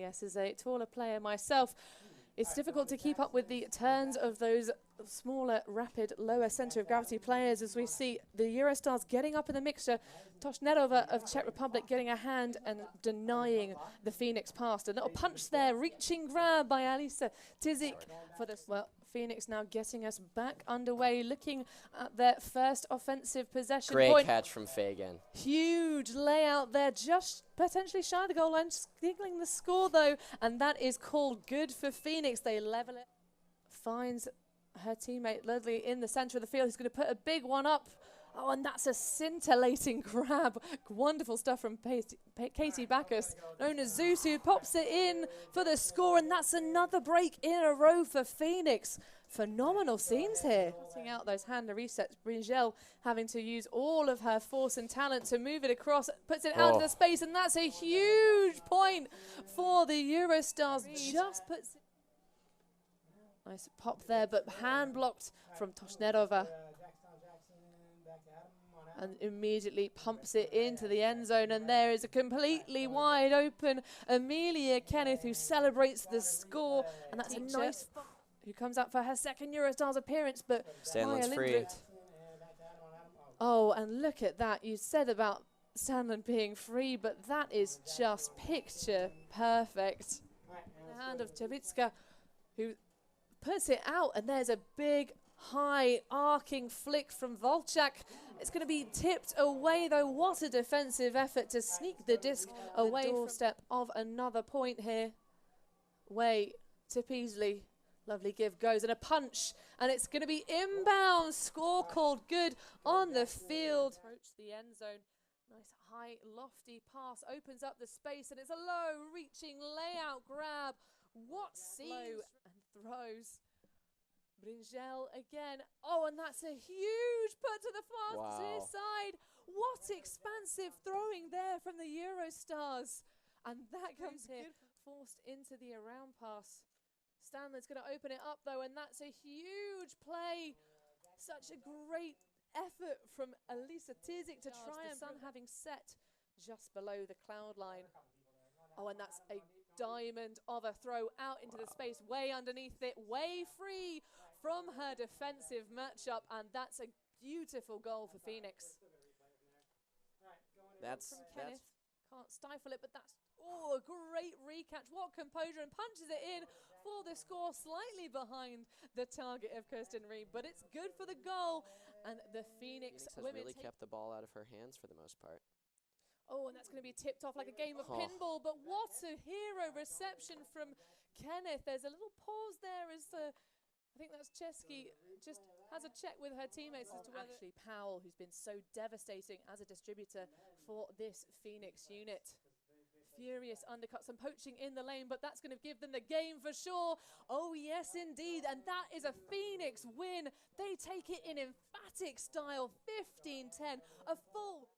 yes, as a taller player myself, it's difficult to keep up with the turns of those smaller, rapid, lower centre of gravity players as we see the Eurostars getting up in the mixture. Toshnedova of Czech Republic getting a hand and denying the Phoenix pass. A little punch there, reaching grab by Alisa Tizik for this. Well, Phoenix now getting us back underway, looking at their first offensive possession. Great catch from Fagan. Huge layout there, just potentially shy of the goal line, squiggling the score though, and that is called good for Phoenix. They level it. Finds her teammate Ludley in the centre of the field. He's going to put a big one up. Oh, and that's a scintillating grab. Wonderful stuff from Katie Backus, known as Zeus, who pops it in for the score, and that's another break in a row for Phoenix. Phenomenal scenes here. Cutting out those hand resets. Bringel having to use all of her force and talent to move it across, puts it out into space, and that's a huge point for the Eurostars. Just puts it. Nice pop there, but hand blocked from Toshnedova. And immediately pumps it into the end zone, and there is a completely wide open Amelia Kenneth who celebrates the score, and that's a nice who comes out for her second Eurostars appearance, but Stanley's free. Oh, and look at that. You said about Stanley being free, but that is just picture perfect. The hand of Chavitska, who puts it out, and there's a big high arcing flick from Volchak. It's going to be tipped away though. What a defensive effort to sneak the disc away. Doorstep of another point here. Way to Peasley. Lovely give goes, and a punch, and it's going to be inbound. Score called good on the field. Approach the end zone. Nice high lofty pass opens up the space, and it's a low reaching layout grab. What seems and throws. Bringel again. Oh, and that's a huge put to the far side. What expansive throwing there from the Eurostars. And that comes here, forced into the around pass. Stanley's going to open it up though, and that's a huge play. Such a great effort from Alisa Tizik to try and sun having set just below the cloud line. Oh, and that's a diamond of a throw out into the space, way underneath it, way free from her defensive matchup, and that's a beautiful goal for Phoenix. That's can't stifle it, but that's a great recatch. What composure, and punches it in for the score, slightly behind the target of Kirsten Reed, but it's good for the goal, and the Phoenix women has really kept the ball out of her hands for the most part. Oh, and that's going to be tipped off like a game of pinball, but what a hero reception from Kenneth. There's a little pause there as I think that's Chesky just has a check with her teammates as to whether actually Powell, who's been so devastating as a distributor for this Phoenix unit. Furious undercuts and poaching in the lane, but that's going to give them the game for sure. Oh yes indeed, and that is a Phoenix win. They take it in emphatic style, 15-10, a full